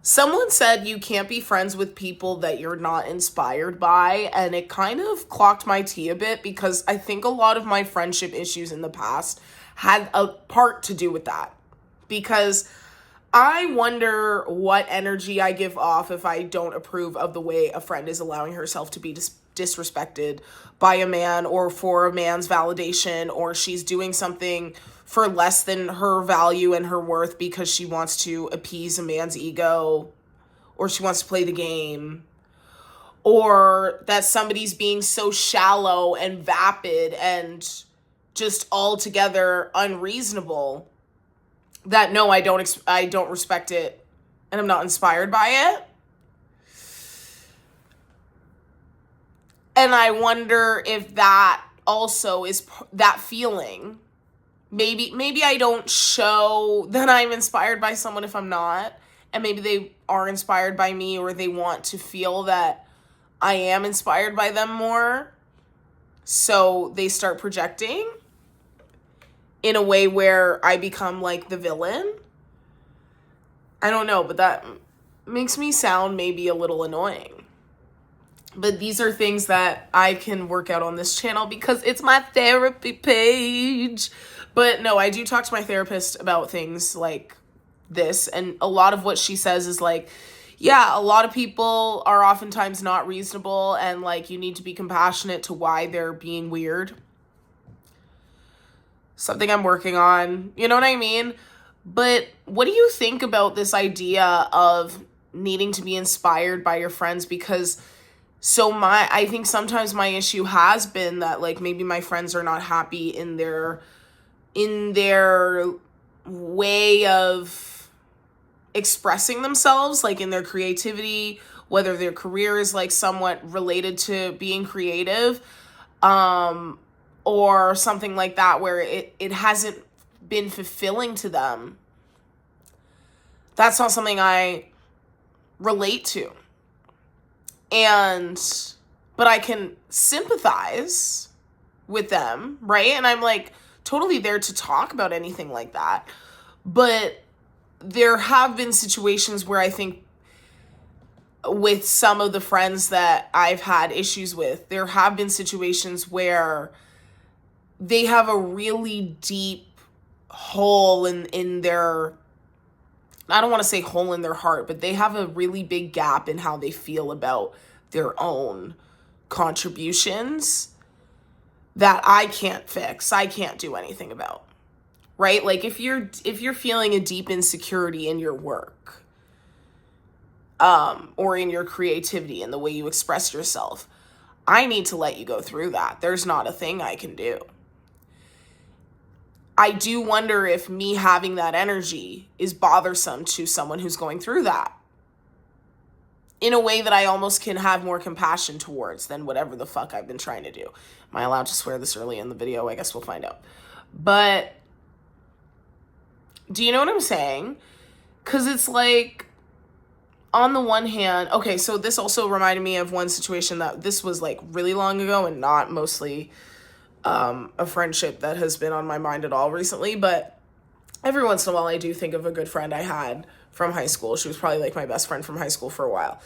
Someone said you can't be friends with people that you're not inspired by, and it kind of clocked my tea a bit because I think a lot of my friendship issues in the past had a part to do with that. Because I wonder what energy I give off if I don't approve of the way a friend is allowing herself to be disrespected by a man, or for a man's validation, or she's doing something for less than her value and her worth because she wants to appease a man's ego, or she wants to play the game, or that somebody's being so shallow and vapid and just altogether unreasonable that no, I don't respect it and I'm not inspired by it. And I wonder if that also is that feeling. Maybe I don't show that I'm inspired by someone if I'm not, and maybe they are inspired by me, or they want to feel that I am inspired by them more. So they start projecting in a way where I become like the villain. I don't know, but that makes me sound maybe a little annoying. But these are things that I can work out on this channel because it's my therapy page. But no, I do talk to my therapist about things like this. And a lot of what she says is like, yeah, a lot of people are oftentimes not reasonable, and like you need to be compassionate to why they're being weird. Something I'm working on, you know what I mean? But what do you think about this idea of needing to be inspired by your friends? Because I think sometimes my issue has been that like maybe my friends are not happy in their way of expressing themselves, like in their creativity, whether their career is like somewhat related to being creative, or something like that, where it hasn't been fulfilling to them. That's not something I relate to. But I can sympathize with them, right? And I'm like totally there to talk about anything like that. But there have been situations where I think with some of the friends that I've had issues with, there have been situations where they have a really deep hole in their, I don't want to say hole in their heart, but they have a really big gap in how they feel about their own contributions that I can't fix. I can't do anything about. Right? Like if you're feeling a deep insecurity in your work, or in your creativity and the way you express yourself, I need to let you go through that. There's not a thing I can do. I do wonder if me having that energy is bothersome to someone who's going through that, in a way that I almost can have more compassion towards than whatever the fuck I've been trying to do. Am I allowed to swear this early in the video? I guess we'll find out. But do you know what I'm saying? Because it's like, on the one hand, okay, so this also reminded me of one situation that this was like really long ago and not mostly a friendship that has been on my mind at all recently, but every once in a while I do think of a good friend I had from high school. She was probably like my best friend from high school for a while.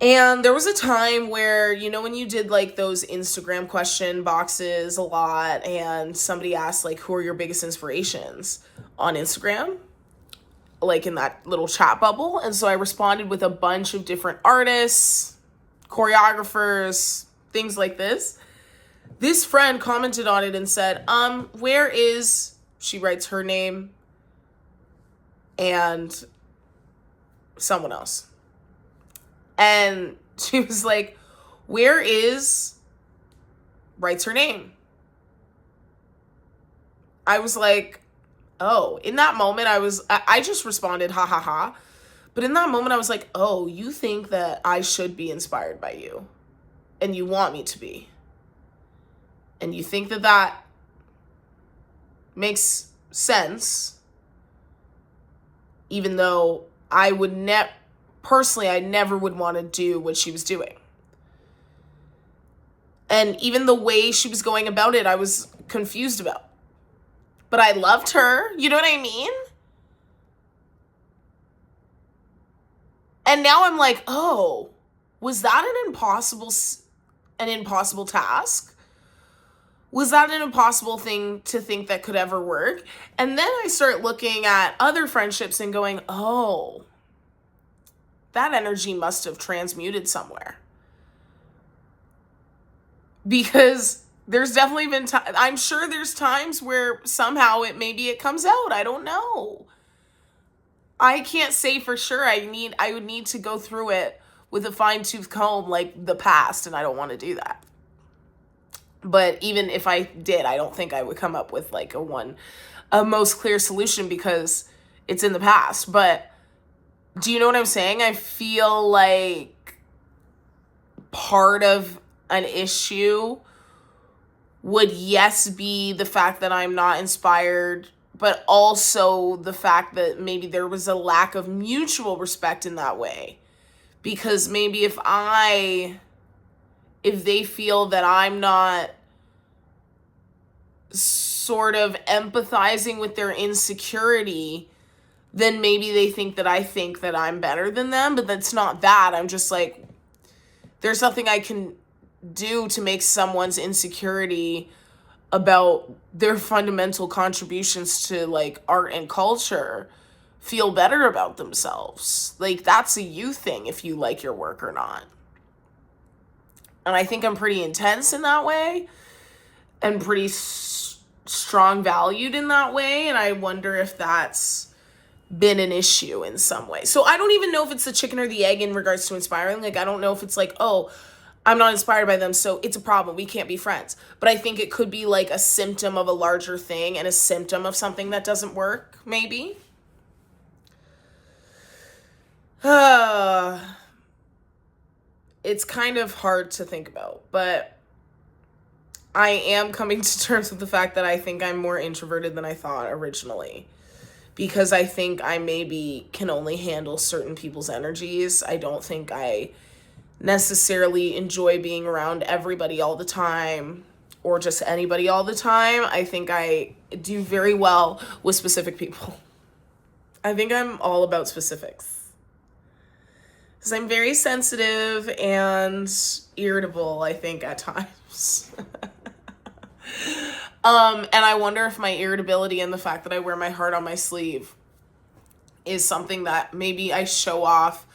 And there was a time where, you know, when you did like those Instagram question boxes a lot, and somebody asked like, who are your biggest inspirations on Instagram? Like in that little chat bubble. And so I responded with a bunch of different artists, choreographers, things like this. This friend commented on it and said, where is, she writes her name and someone else. And she was like, where is, writes her name. I was like, oh, in that moment I just responded, ha ha ha. But in that moment I was like, oh, you think that I should be inspired by you, and you want me to be. And you think that that makes sense, even though I would personally, I never would want to do what she was doing. And even the way she was going about it, I was confused about. But I loved her. You know what I mean? And now I'm like, oh, was that an impossible task? Was that an impossible thing to think that could ever work? And then I start looking at other friendships and going, oh, that energy must have transmuted somewhere. Because there's definitely been I'm sure there's times where somehow maybe it comes out. I don't know. I can't say for sure. I would need to go through it with a fine-tooth comb like the past, and I don't want to do that. But even if I did, I don't think I would come up with like a most clear solution because it's in the past. But do you know what I'm saying? I feel like part of an issue would, yes, be the fact that I'm not inspired, but also the fact that maybe there was a lack of mutual respect in that way. Because maybe if they feel that I'm not sort of empathizing with their insecurity, then maybe they think that I think that I'm better than them, but that's not that. I'm just like, there's nothing I can do to make someone's insecurity about their fundamental contributions to like art and culture feel better about themselves. Like, that's a you thing if you like your work or not. And I think I'm pretty intense in that way and pretty strong valued in that way. And I wonder if that's been an issue in some way. So I don't even know if it's the chicken or the egg in regards to inspiring. Like, I don't know if it's like, oh, I'm not inspired by them, so it's a problem. We can't be friends. But I think it could be like a symptom of a larger thing and a symptom of something that doesn't work, maybe. It's kind of hard to think about, but I am coming to terms with the fact that I think I'm more introverted than I thought originally. Because I think I maybe can only handle certain people's energies. I don't think I necessarily enjoy being around everybody all the time or just anybody all the time. I think I do very well with specific people. I think I'm all about specifics. Because I'm very sensitive and irritable, I think, at times. And I wonder if my irritability and the fact that I wear my heart on my sleeve is something that maybe I show off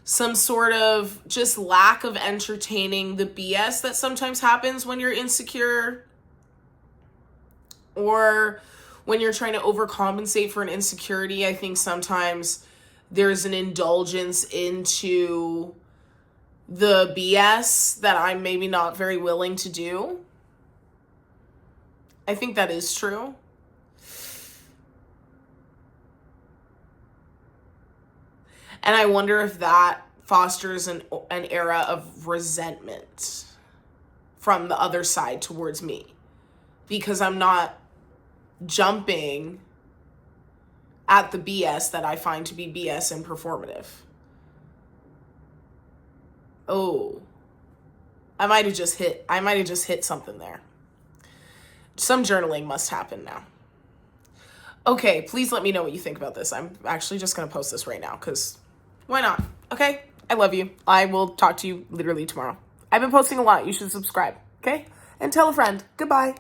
some sort of just lack of entertaining the BS that sometimes happens when you're insecure or when you're trying to overcompensate for an insecurity. I think sometimes there's an indulgence into the BS that I'm maybe not very willing to do. I think that is true. And I wonder if that fosters an era of resentment from the other side towards me. Because I'm not jumping at the BS that I find to be BS and performative. Oh, I might have just hit something there. Some journaling must happen now. Okay, please let me know what you think about this. I'm actually just going to post this right now because why not? Okay, I love you. I will talk to you literally tomorrow. I've been posting a lot. You should subscribe, okay? And tell a friend. Goodbye.